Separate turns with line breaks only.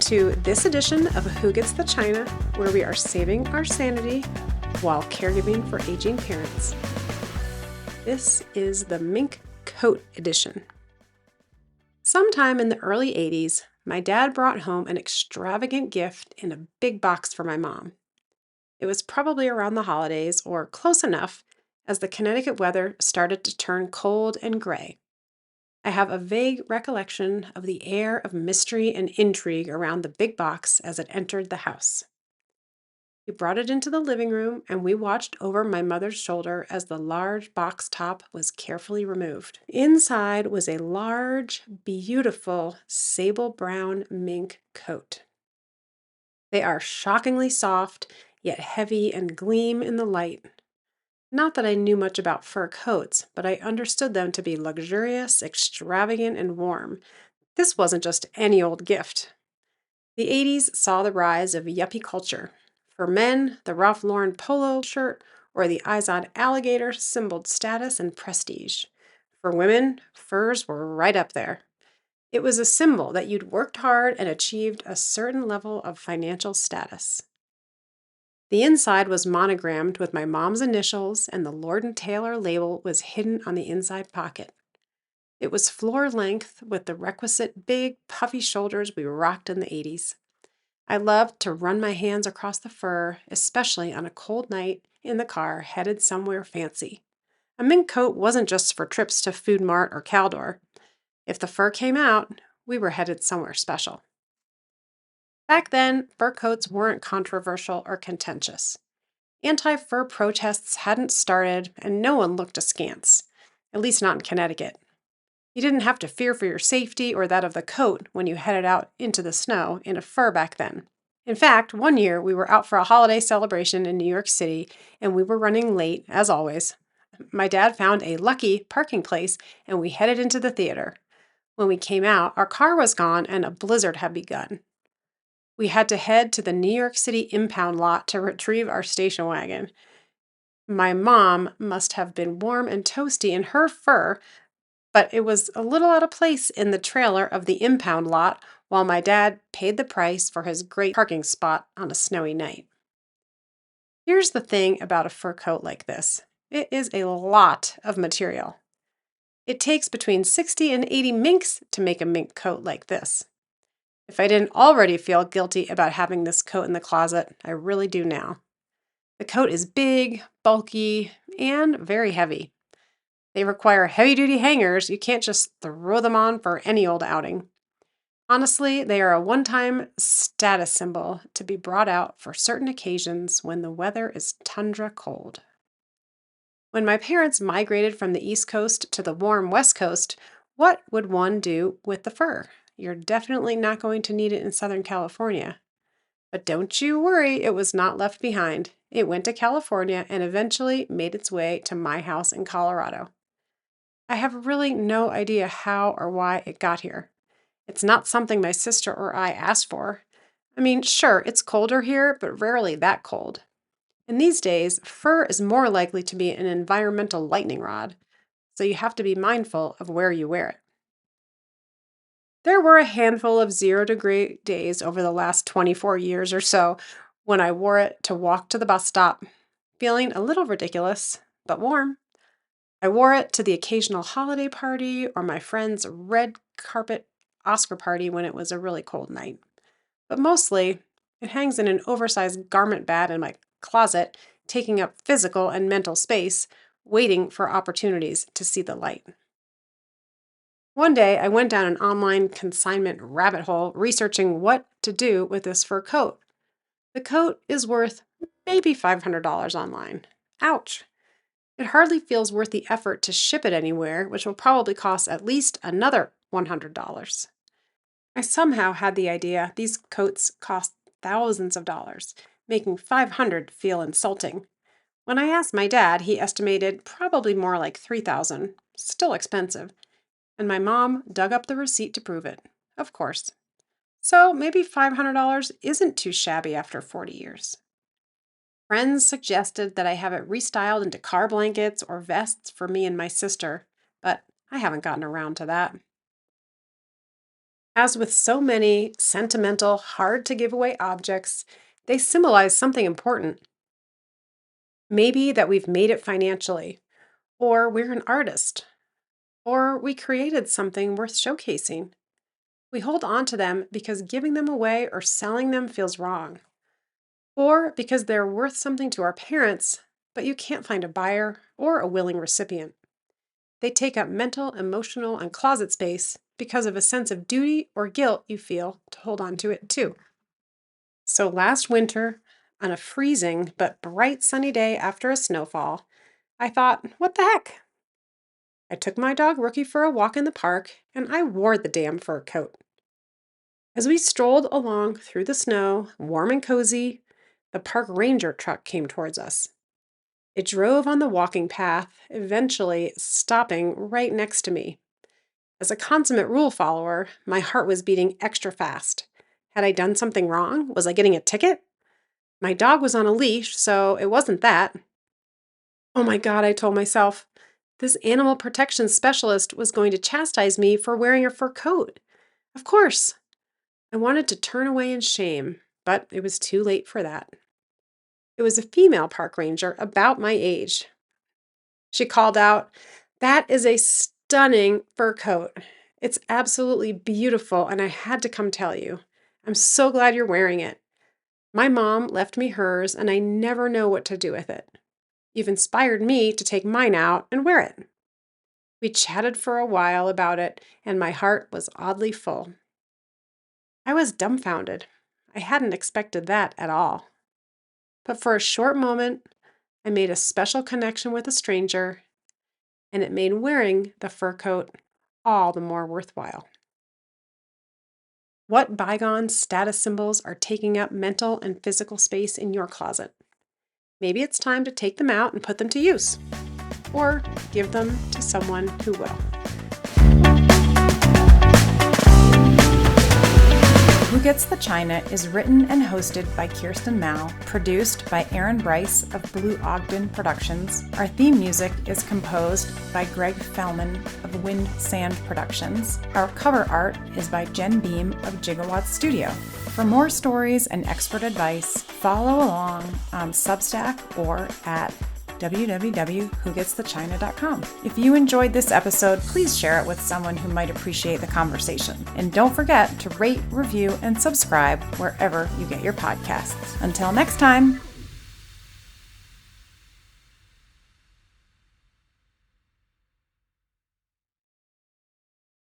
to this edition of Who Gets the China, where we are saving our sanity while caregiving for aging parents. This is the Mink Coat edition. Sometime in the early 80s, my dad brought home an extravagant gift in a big box for my mom. It was probably around the holidays, or close enough, as the Connecticut weather started to turn cold and gray. I have a vague recollection of the air of mystery and intrigue around the big box as it entered the house. He brought it into the living room, and we watched over my mother's shoulder as the large box top was carefully removed. Inside was a large, beautiful, sable brown mink coat. They are shockingly soft, yet heavy and gleam in the light. Not that I knew much about fur coats, but I understood them to be luxurious, extravagant, and warm. This wasn't just any old gift. The 80s saw the rise of yuppie culture. For men, the Ralph Lauren polo shirt or the Izod alligator symboled status and prestige. For women, furs were right up there. It was a symbol that you'd worked hard and achieved a certain level of financial status. The inside was monogrammed with my mom's initials, and the Lord & Taylor label was hidden on the inside pocket. It was floor length with the requisite big, puffy shoulders we rocked in the 80s. I loved to run my hands across the fur, especially on a cold night in the car headed somewhere fancy. A mink coat wasn't just for trips to Food Mart or Caldor. If the fur came out, we were headed somewhere special. Back then, fur coats weren't controversial or contentious. Anti-fur protests hadn't started, and no one looked askance, at least not in Connecticut. You didn't have to fear for your safety or that of the coat when you headed out into the snow in a fur back then. In fact, one year we were out for a holiday celebration in New York City, and we were running late, as always. My dad found a lucky parking place, and we headed into the theater. When we came out, our car was gone and a blizzard had begun. We had to head to the New York City impound lot to retrieve our station wagon. My mom must have been warm and toasty in her fur, but it was a little out of place in the trailer of the impound lot while my dad paid the price for his great parking spot on a snowy night. Here's the thing about a fur coat like this. It is a lot of material. It takes between 60 and 80 minks to make a mink coat like this. If I didn't already feel guilty about having this coat in the closet, I really do now. The coat is big, bulky, and very heavy. They require heavy-duty hangers. You can't just throw them on for any old outing. Honestly, they are a one-time status symbol to be brought out for certain occasions when the weather is tundra cold. When my parents migrated from the East Coast to the warm West Coast, what would one do with the fur? You're definitely not going to need it in Southern California. But don't you worry, it was not left behind. It went to California and eventually made its way to my house in Colorado. I have really no idea how or why it got here. It's not something my sister or I asked for. I mean, sure, it's colder here, but rarely that cold. In these days, fur is more likely to be an environmental lightning rod, so you have to be mindful of where you wear it. There were a handful of 0-degree days over the last 24 years or so when I wore it to walk to the bus stop, feeling a little ridiculous, but warm. I wore it to the occasional holiday party or my friend's red carpet Oscar party when it was a really cold night. But mostly, it hangs in an oversized garment bag in my closet, taking up physical and mental space, waiting for opportunities to see the light. One day, I went down an online consignment rabbit hole researching what to do with this fur coat. The coat is worth maybe $500 online. Ouch! It hardly feels worth the effort to ship it anywhere, which will probably cost at least another $100. I somehow had the idea these coats cost thousands of dollars, making $500 feel insulting. When I asked my dad, he estimated probably more like $3,000, still expensive. And my mom dug up the receipt to prove it, of course. So maybe $500 isn't too shabby after 40 years. Friends suggested that I have it restyled into car blankets or vests for me and my sister, but I haven't gotten around to that. As with so many sentimental, hard to give away objects, they symbolize something important. Maybe that we've made it financially, or we're an artist, or we created something worth showcasing. We hold on to them because giving them away or selling them feels wrong, or because they're worth something to our parents, but you can't find a buyer or a willing recipient. They take up mental, emotional, and closet space because of a sense of duty or guilt you feel to hold on to it too. So last winter, on a freezing but bright sunny day after a snowfall, I thought, what the heck? I took my dog Rookie for a walk in the park, and I wore the damn fur coat. As we strolled along through the snow, warm and cozy, the park ranger truck came towards us. It drove on the walking path, eventually stopping right next to me. As a consummate rule follower, my heart was beating extra fast. Had I done something wrong? Was I getting a ticket? My dog was on a leash, so it wasn't that. Oh my God, I told myself. This animal protection specialist was going to chastise me for wearing a fur coat. Of course. I wanted to turn away in shame, but it was too late for that. It was a female park ranger about my age. She called out, "That is a stunning fur coat. It's absolutely beautiful, and I had to come tell you. I'm so glad you're wearing it. My mom left me hers, and I never know what to do with it. You've inspired me to take mine out and wear it." We chatted for a while about it, and my heart was oddly full. I was dumbfounded. I hadn't expected that at all. But for a short moment, I made a special connection with a stranger, and it made wearing the fur coat all the more worthwhile. What bygone status symbols are taking up mental and physical space in your closet? Maybe it's time to take them out and put them to use, or give them to someone who will.
Who Gets the China is written and hosted by Kirsten, produced by Aaron Bryce of Blue Ogden Productions. Our theme music is composed by Greg Fellman of Wind Sand Productions. Our cover art is by Jen Beam of Gigawatt Studio. For more stories and expert advice, follow along on Substack or at www.whogetsthechina.com. If you enjoyed this episode, please share it with someone who might appreciate the conversation. And don't forget to rate, review, and subscribe wherever you get your podcasts. Until next time.